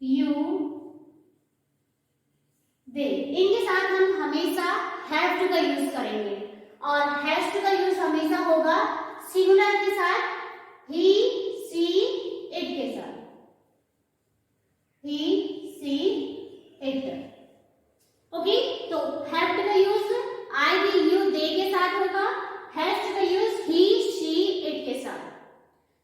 You, दे, इनके साथ हम हमेशा हैव टू का यूज करेंगे और हैज टू का यूज हमेशा होगा सिंगुलर के साथ, ही, सी, इट के साथ, ही, सी, इट। ओके, तो हैव टू का यूज आई, वी, यू, दे के साथ होगा, हैज टू का यूज ही, शी, इट के साथ।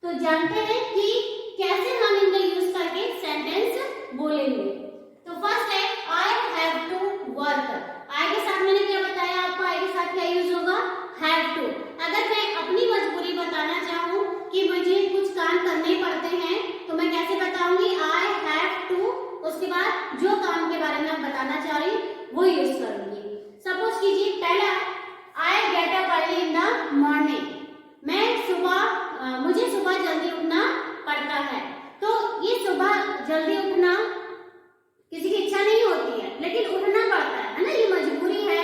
तो जानते हैं कि कैसे हम इनका यूज करके सेंटेंस बोलेंगे। तो फर्स्ट है आई हैव टू वर्क। आई के साथ मैंने क्या बताया आपको, आई के साथ क्या यूज होगा, हैव टू। अगर मैं अपनी मजबूरी बताना चाहूँ कि मुझे कुछ काम करने पड़ते हैं तो मैं कैसे बताऊंगी, आई हैव टू, उसके बाद जो काम के बारे में आप बताना चाह रही वो यूज करूंगी। सपोज कीजिए पहला, I get up early in the morning, मैं मुझे सुबह जल्दी उठना पड़ता है। तो ये सुबह जल्दी उठना किसी की इच्छा नहीं होती है, लेकिन उठना पड़ता है ना, ये मजबूरी है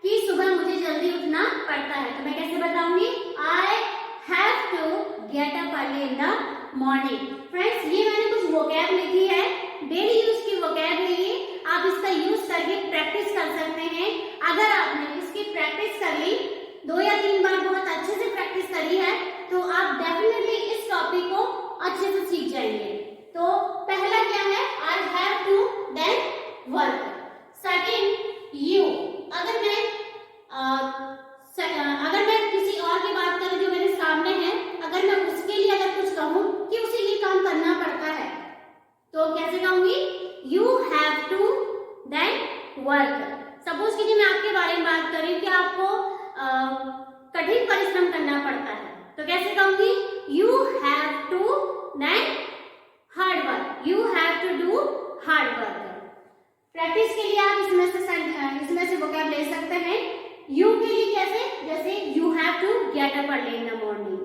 कि सुबह मुझे जल्दी उठना पड़ता है। तो मैं कैसे बताऊंगी, I have to get up early in the morning. Friends, ये मैंने कुछ वोकैब लिखी है, डेली यूज की वोकैब है ये, आप इसका यूज करके प्रैक्टिस कर सकते हैं। अगर आपने इसकी प्रैक्टिस कर ली 2 या 3 बार, बहुत अच्छे से प्रैक्टिस करी है, तो आप डेफिनेटली इस टॉपिक को अच्छे से सीख जाएंगे। तो पहला क्या है, I have to, then work. Second, you. अगर मैं किसी और की बात करूं जो मेरे सामने है, अगर मैं उसके लिए अगर कुछ कहूं कि उसे ये काम करना पड़ता है, तो कैसे कहूंगी, you have to, then work. सपोज कीजिए मैं आपके बारे में बात करूं कि आपको कठिन परिश्रम करना पड़ता है, तो कैसे कहूंगी, you have to, then hard work, you have to do hard work. Practice के लिए आप इसमें से वोकैब ले सकते हैं। यू के लिए कैसे, जैसे you have to get up early in the morning,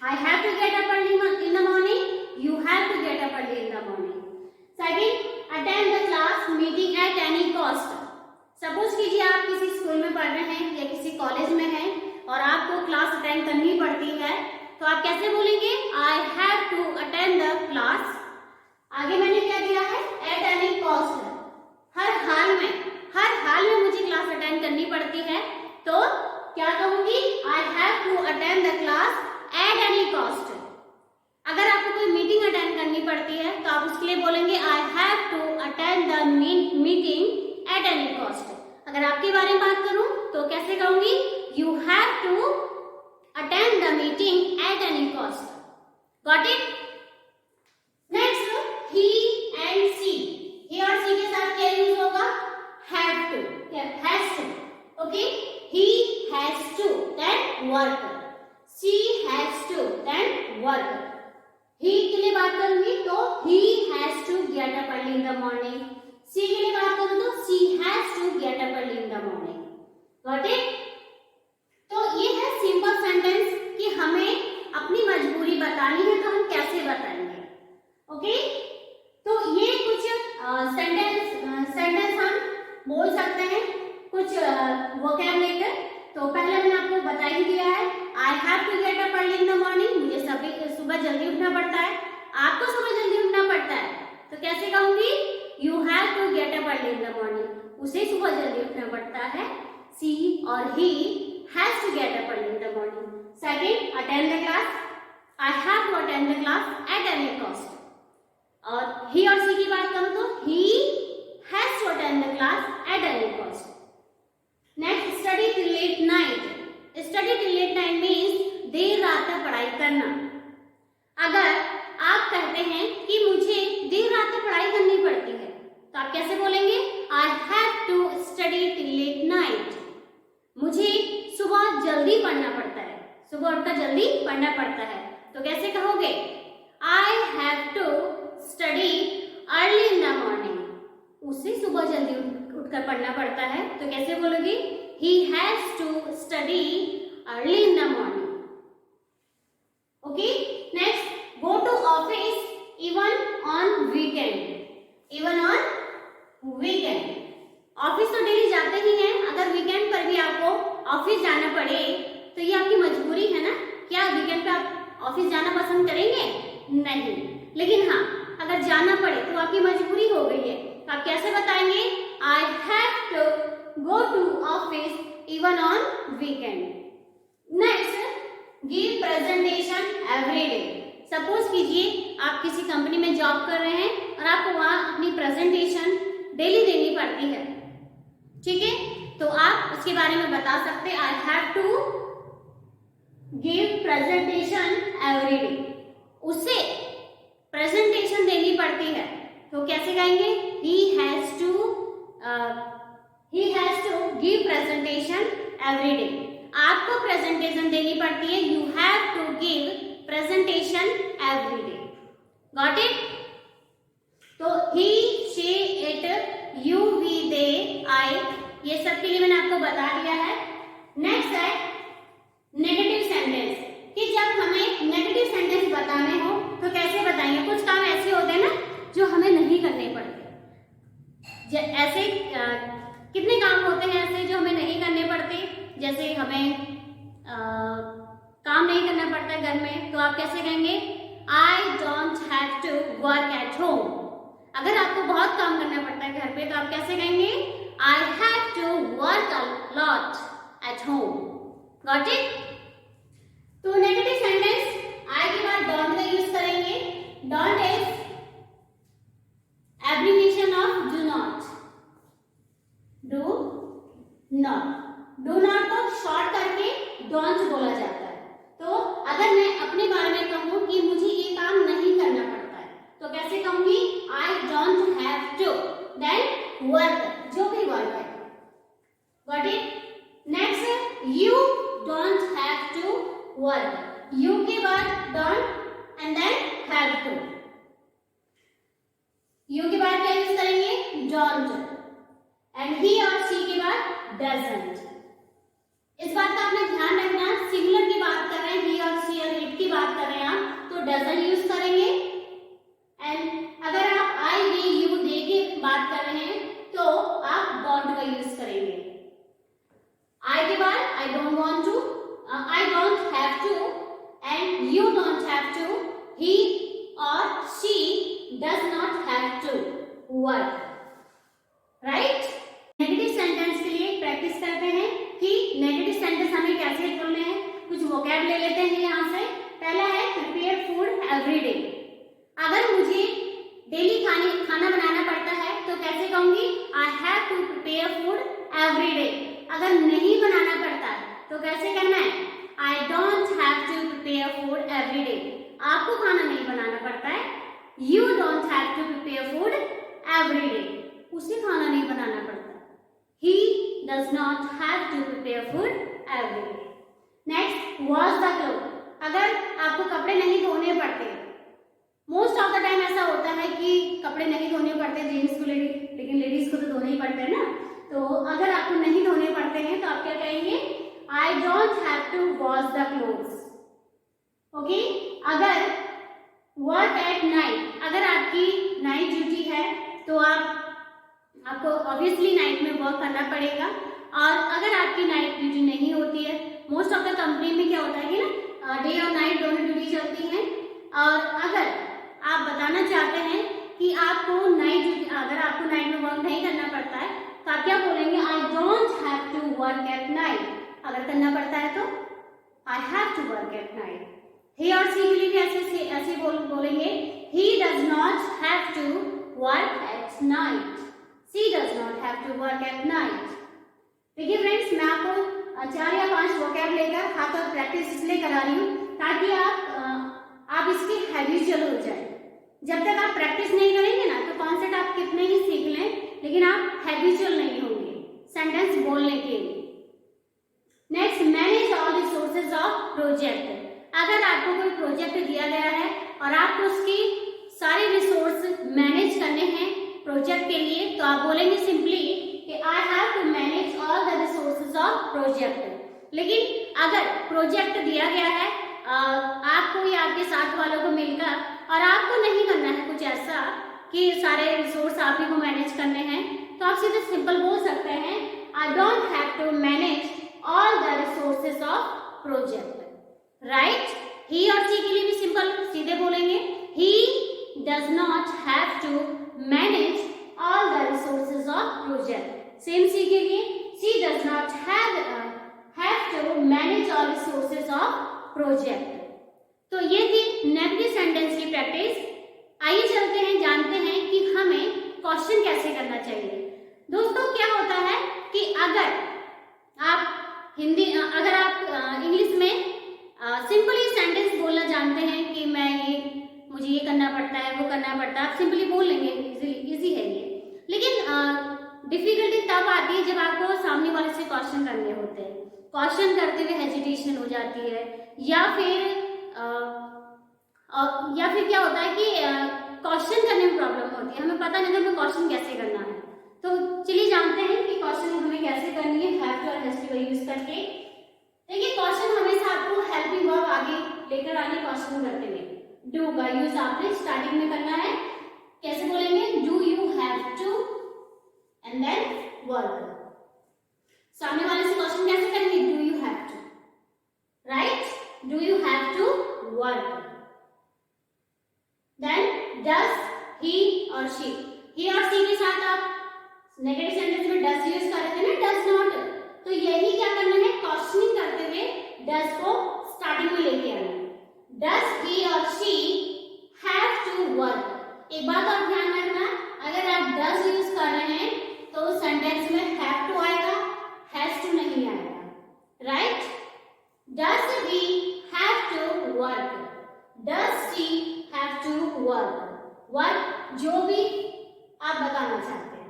I have to get up early in the morning, you have to get up early in the morning. Second, attend the class meeting at any cost. सपोज कीजिए आप किसी school में पढ़ रहे हैं या किसी कॉलेज में हैं और आपको क्लास अटेंड करनी पड़ती है, तो आप कैसे बोलेंगे, I have to attend the class. आगे मैंने क्या दिया है, एट एनी कॉस्ट, हर हाल में मुझे क्लास अटेंड करनी पड़ती है, तो क्या कहूंगी, I have to attend the class at any cost. अगर आपको कोई मीटिंग अटेंड करनी पड़ती है तो आप उसके लिए बोलेंगे, I have to attend the meeting at any cost. अगर आपके बारे में बात करूं तो कैसे कहूंगी, you have to attend the meeting at any cost. Got it? Next, he and she. He और सी के साथ क्या यूज होगा, have to, has to. Okay, he has to, then work, she has to, then work. He के लिए बात करूंगी तो he has to get up early in the morning, she के लिए बात करूं तो she has to get up early in the morning. Got it? तो ये है सिंपल सेंटेंस कि हमें अपनी मजबूरी बतानी है तो हम कैसे बताएंगे। ओके, तो ये कुछ सेंटेंस हम बोल सकते हैं, कुछ वोकैब लेकर। तो पहले मैंने आपको बता ही दिया है, I have to get up early in the morning, मुझे सुबह जल्दी उठना पड़ता है, आपको सुबह जल्दी उठना पड़ता है, तो कैसे कहूंगी, you have to get up early in the morning, उसे सुबह जल्दी उठना पड़ता है। सी और he has to get up early in the morning. Second, attend the class, I have to attend the class at any cost. और he और she की बात करूं तो he has to attend the class at any cost. Next, study till late night. Study till late night means there रात तक पढ़ाई करना। अगर आप कहते हैं कि मुझे देर रात तक पढ़ाई करनी पड़ती है, तो आप कैसे बोलेंगे, I have to study till late night, मुझे सुबह जल्दी पढ़ना पड़ता है, सुबह उठकर जल्दी पढ़ना पड़ता है। तो कैसे कहोगे, I have to study early in the morning, उसे सुबह जल्दी उठकर पढ़ना पड़ता है, तो कैसे बोलोगे, he has to study early in the morning. Okay, next, go to office even on weekend. Even on weekend. Office तो डेली जाते ही हैं, अगर वीकेंड पर भी आपको ऑफिस जाना पड़े तो ये आपकी मजबूरी है ना। क्या वीकेंड पे आप ऑफिस जाना पसंद करेंगे? नहीं। लेकिन हाँ, अगर जाना पड़े तो आपकी मजबूरी हो गई है, तो आप कैसे बताएंगे? I have to go to office even on weekend. Next, give presentation every day. सपोज कीजिए आप किसी कंपनी में जॉब कर रहे हैं और आपको वहां अपनी प्रेजेंटेशन डेली देनी पड़ती है, ठीक है, तो आप उसके बारे में बता सकते हैं I have to give presentation every day. उसे प्रेजेंटेशन देनी पड़ती है, तो कैसे कहेंगे? he has to give presentation every day। आपको प्रेजेंटेशन देनी पड़ती है, you have to give presentation every day। got it? तो he, she, it, you, we, they, I, ये सब के लिए मैंने आपको बता दिया है। नेक्स्ट है नेगेटिव सेंटेंस, कि जब हमें नेगेटिव सेंटेंस बताने हो तो कैसे बताएंगे? कुछ काम ऐसे होते हैं ना जो हमें नहीं करने पड़ते। ऐसे कितने काम होते हैं ऐसे जो हमें नहीं करने पड़ते? जैसे हमें काम नहीं करना पड़ता है घर में, तो आप कैसे कहेंगे? I don't have to work at home. अगर आपको बहुत काम करना पड़ता है घर पे, तो आप कैसे कहेंगे? I have to work a lot at home. Got it? तो नेगेटिव सेंटेंस आई के बाद डोंट का यूज करेंगे। Don't is abbreviation of do not. Do not को शॉर्ट करके डोंट बोला जाता है। तो अगर मैं अपने बारे में कहूं कि मुझे ये काम नहीं करना पड़ता है, तो कैसे कहूंगी? I don't have to, then work, जो भी वर्क है। Got it? Next, you don't have to work. You के बाद don't and then have to. You के बाद क्या यूज करेंगे? डोंट। एंड ही और शी के बाद डजंट। इस बात का आपने ध्यान रखना, सिंगुलर की बात कर रहे हैं, ही और शी और इट की बात कर रहे हैं आप, तो डजंट यूज करेंगे। एंड अगर आप आई, वी, यू, दे की बात कर रहे हैं तो आप डोंट का यूज करेंगे। आई के बाद I don't want to, I don't have to, and you don't have to, he or she does not have to work, right? Negative sentence के लिए प्रैक्टिस करते हैं कि नेगेटिव सेंटेंस हमें कैसे बोलने हैं। कुछ वोकैब ले लेते हैं यहाँ से। पहला है प्रिपेयर फूड एवरी डे। अगर मुझे डेली खाना बनाना पड़ता है तो कैसे कहूंगी? I have to prepare food every day. अगर नहीं बनाना पड़ता है तो कैसे कहना है? I don't have to prepare food every day। आपको खाना नहीं बनाना पड़ता है। You don't have to prepare food every day। उसे खाना नहीं बनाना पड़ता। He does not have to prepare food every day। Next, wash the clothes। अगर आपको कपड़े नहीं धोने पड़ते, मोस्ट ऑफ द टाइम ऐसा होता है कि कपड़े नहीं धोने पड़ते जेंट्स को, लेकिन लेडीज को तो धोने ही पड़ते हैं ना। तो अगर आपको नहीं धोने पड़ते हैं तो आप क्या कहेंगे? I don't have to wash the clothes। Okay? अगर work at night, अगर आपकी नाइट ड्यूटी है तो आपको ऑब्वियसली नाइट में वर्क करना पड़ेगा। और अगर आपकी नाइट ड्यूटी नहीं होती है, मोस्ट ऑफ द कंपनी में क्या होता है कि ना डे और नाइट दोनों ड्यूटी चलती हैं। और अगर आप बताना चाहते हैं कि आपको नाइट ड्यूटी, अगर आपको नाइट में वर्क नहीं करना पड़ता है, तो आप क्या बोलेंगे? I don't have to work at night. अगर करना पड़ता है तो I have to work at night. He और सी के लिए भी ऐसे बोलेंगे। He does not have to work at night. She does not have to work at night. देखिए फ्रेंड्स, मैं आपको 4 या 5 वोकैब लेकर हाथ और प्रैक्टिस इसलिए करा रही हूँ ताकि आप इसकी हैबिचुअल हो जाए। जब तक आप प्रैक्टिस नहीं करेंगे ना, तो कॉन्सेप्ट आप कितने ही सीख लें, लेकिन आप हैबिचुअल नहीं होंगे सेंटेंस बोलने के लिए। Next, manage all resources of project. अगर आपको कोई प्रोजेक्ट दिया गया है और आपको उसकी सारे रिसोर्स मैनेज करने हैं प्रोजेक्ट के लिए, तो आप बोलेंगे सिंपली कि I have to manage all the resources of project. लेकिन अगर प्रोजेक्ट दिया गया है आपको या आपके साथ वालों को मिलकर, और आपको नहीं करना है कुछ ऐसा कि सारे रिसोर्स आप ही को मैनेज करने हैं, तो आप सीधे सिंपल बोल सकते हैं I don't have to manage all the resources of project, right? He और she के लिए भी सिंपल सीधे बोलेंगे he does not have project. तो ये थी नेगेटिव सेंटेंस की प्रैक्टिस। आइए चलते हैं, जानते हैं कि हमें क्वेश्चन कैसे करना चाहिए। दोस्तों क्या होता है कि अगर आप इंग्लिश में सिंपली सेंटेंस बोलना जानते हैं कि मुझे ये करना पड़ता है, वो करना पड़ता है, आप सिंपली बोल लेंगे, इजी है ये। लेकिन डिफिकल्टी तब आती है जब आपको सामने वाले से क्वेश्चन करने होते हैं। क्वेश्चन करते हुए हेजिटेशन हो जाती है, या फिर क्या होता है कि क्वेश्चन करने में प्रॉब्लम होती है, हमें पता नहीं हमें क्वेश्चन कैसे करना है। तो चलिए जानते हैं कि क्वेश्चन हमें कैसे करनी है हैव टू और हैज टू यूज करके। देखिए क्वेश्चन हमेशा आपको हेल्पिंग वर्ब आगे लेकर आने क्वेश्चन करते हुए डू का यूज आपने स्टार्टिंग में करना है। कैसे बोलेंगे? Do you have to and then work. सामने वाले से क्वेश्चन कैसे करेंगे? Do you have to, right? Do you have to work. Then does he और शी, ही और शी के साथ आप नेगेटिव सेंटेंस में डज यूज कर रहे थे ना, डज नॉट। तो यही क्या करना है, क्वेश्चनिंग करते हुए डज को स्टार्टिंग में लेके आना। डज ही और शी हैव टू वर्क। एक बात और ध्यान रखना, अगर आप डज यूज कर रहे हैं तो सेंटेंस में हैव टू आएगा, हैज टू नहीं आएगा, right? Does he have to work, does she have to work. Work जो भी आप बताना चाहते हैं,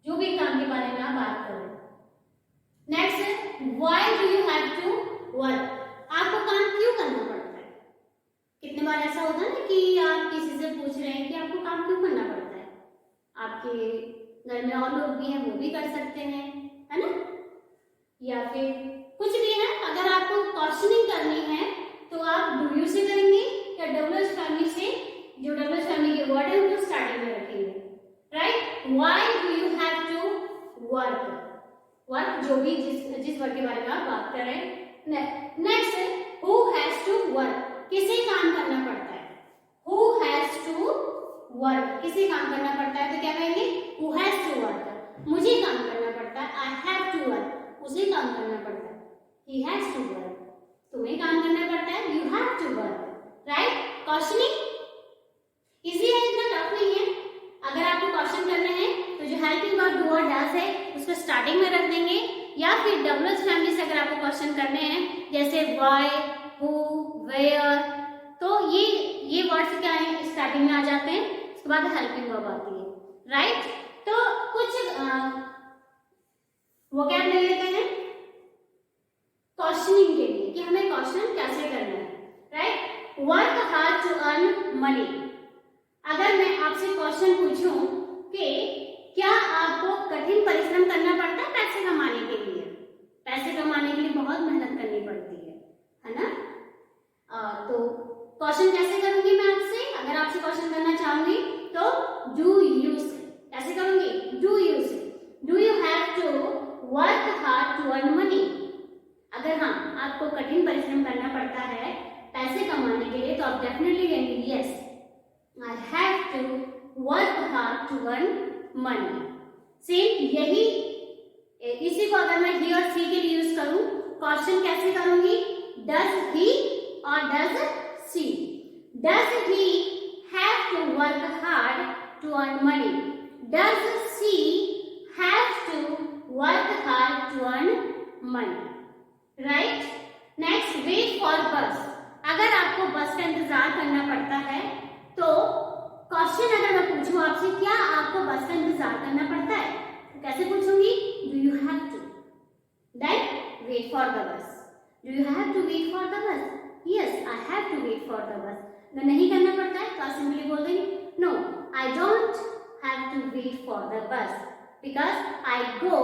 जो भी काम के बारे में आप बात कर रहे हैं। Next, why do you have to work? आपको काम क्यों करना पड़ता है? कितने बार ऐसा होता है ना कि आप किसी से पूछ रहे हैं कि आपको काम क्यों करना पड़ता है। आपके घर में और लोग भी हैं, वो भी कर सकते हैं, है ना? या फिर कुछ भी है। अगर आपको क्वेश्चनिंग करनी है तो आप डू यू से करेंगे या डब्ल्यूएच फैमिली से, जो डब्ल्यूएच फैमिली के वर्ड है उनको स्टार्टिंग में रखेंगे, right? Why do you have to work? Work जो भी जिस वर्ड के बारे में आप बात कर रहे हैं। Next, who has to work? किसे काम करना पड़ता है? हु हैज टू वर्क, किसे काम करना पड़ता है? तो क्या कहेंगे? Who has to work. मुझे काम करना पड़ता है, आई हैव टू वर्क। उसे काम करना पड़ता है, ही हैज टू वर्क। तुम्हें काम करना पड़ता है, you have to work, right? Questioning easy है, इतना टफ नहीं है। अगर आपको क्वेश्चन करने हैं तो जो हेल्पिंग वर्ब डू और डज है उसको स्टार्टिंग में रख देंगे, या फिर डब्ल्यूएच फैमिली से अगर आपको क्वेश्चन करने हैं जैसे व्हाई, हु, वेयर, तो ये वर्ड्स क्या है, स्टार्टिंग में आ जाते हैं, उसके बाद हेल्पिंग वर्ब आती है, राइट? तो कुछ वो क्या ले लेते हैं क्वेश्चनिंग के लिए कि हमें क्वेश्चन कैसे करना है, right? Work hard to earn money. अगर मैं आपसे क्वेश्चन पूछूं कि क्या आपको कठिन परिश्रम करना पड़ता है पैसे कमाने के लिए? पैसे कमाने के लिए बहुत मेहनत करनी पड़ती है ना? तो क्वेश्चन कैसे करूंगी मैं आपसे? अगर आपसे क्वेश्चन करना चाहूंगी तो डू यू से कैसे करूंगी? डू यू से। Do you have to work hard to earn money? अगर हाँ आपको कठिन परिश्रम करना पड़ता है पैसे कमाने के लिए तो आप डेफिनेटली कहेंगे yes, I have to work hard to earn money. Same इसी को अगर मैं he और she के लिए यूज करूं, क्वेश्चन कैसे करूंगी? Does he और does she? Does he have to work hard to earn money? Does she have to work hard to earn money? Right? Next, wait for bus. अगर आपको बस का इंतजार करना पड़ता है तो क्वेश्चन अगर मैं पूछूं आपसे, क्या आपको बस का इंतजार करना पड़ता है? तो कैसे पूछूंगी? Do you have to, then wait for the bus. Do you have to wait for the bus? Yes, I have to wait for the bus. अगर नहीं करना पड़ता है तो आप सिंपली बोल देंगे no, I don't have to wait for the bus because I go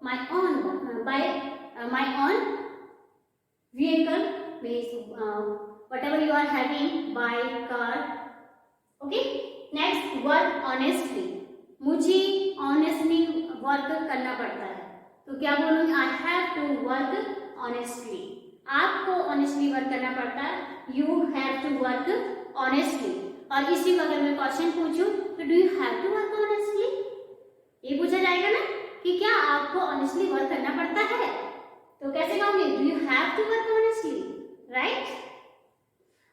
my own by own vehicle, whatever you are having, bike, car. Okay, next, work honestly. मुझे honestly work करना पड़ता है तो क्या बोलूँगी? I have to work honestly. आपको honestly work करना पड़ता है, you have to work honestly. और इसी को अगर मैं क्वेश्चन पूछूं तो do you have to work honestly? ये पूछा जाएगा ना कि क्या आपको honestly work करना पड़ता है? तो कैसे कहूँगी? Do you have to work honestly? Right.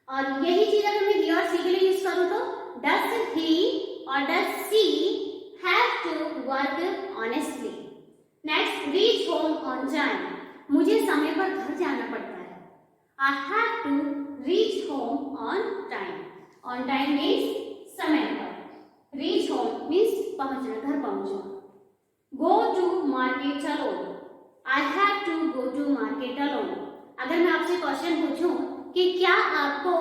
और यही चीज अगर मैं he और she के लिए यूज करूं तो does he और does she have to work honestly। Next, reach home on time, मुझे समय पर घर जाना पड़ता है। I have to reach home on time। on time means समय पर, reach home means पहुंचना, घर पहुंचना। go to market alone, I have to go to market alone। अगर मैं आपसे क्वेश्चन पूछूं कि क्या आपको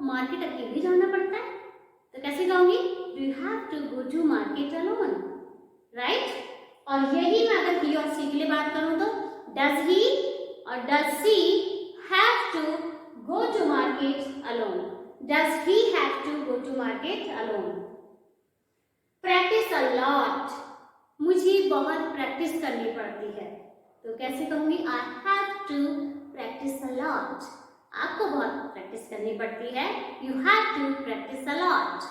मार्केट अकेले जाना पड़ता है तो कैसे कहूंगी? Do you have to go to market alone, right? और यही मैं अगर he और she के लिए बात करूं तो does he और does she have to go to market alone? Does he have to go to market alone? Practice a lot, मुझे बहुत प्रैक्टिस करनी पड़ती है तो कैसे कहूंगी? I have to practice a lot। आपको बहुत प्रैक्टिस करनी पड़ती है, you have to practice a lot।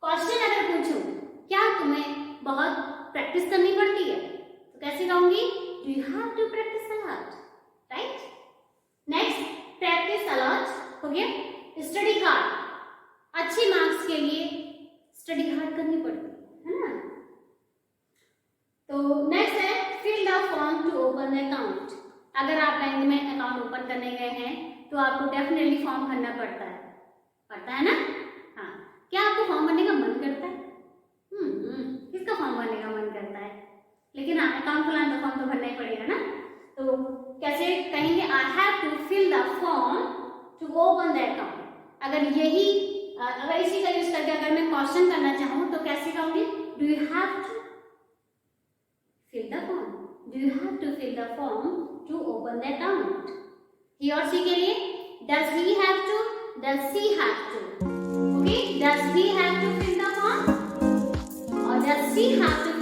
Question अगर पूछूं क्या तुम्हें बहुत प्रैक्टिस करनी पड़ती है तो कैसे कहूंगी? Do you have to practice a lot, right? Next, practice a lot हो गया। स्टडी हार्ड, अच्छे मार्क्स के लिए स्टडी हार्ड करनी पड़ती है ना। तो नेक्स्ट है fill the form to open the account। अगर आप बैंक में अकाउंट ओपन करने गए हैं तो आपको डेफिनेटली फॉर्म भरना पड़ता है ना। हाँ, क्या आपको फॉर्म भरने का मन करता है? किसका फॉर्म भरने का मन करता है? लेकिन हाँ, अकाउंट खुलाना तो फॉर्म तो भरना ही पड़ेगा ना। तो कैसे कहेंगे? I have to fill the form to open the account. अगर इसी का यूज करके अगर मैं क्वेश्चन करना चाहूँ तो कैसे कहूंगी? Do you have to fill the form, do you have to fill the form to open the account. He और सी के लिए does he have to, does she have to, okay? Does he have to fill the form or does she have to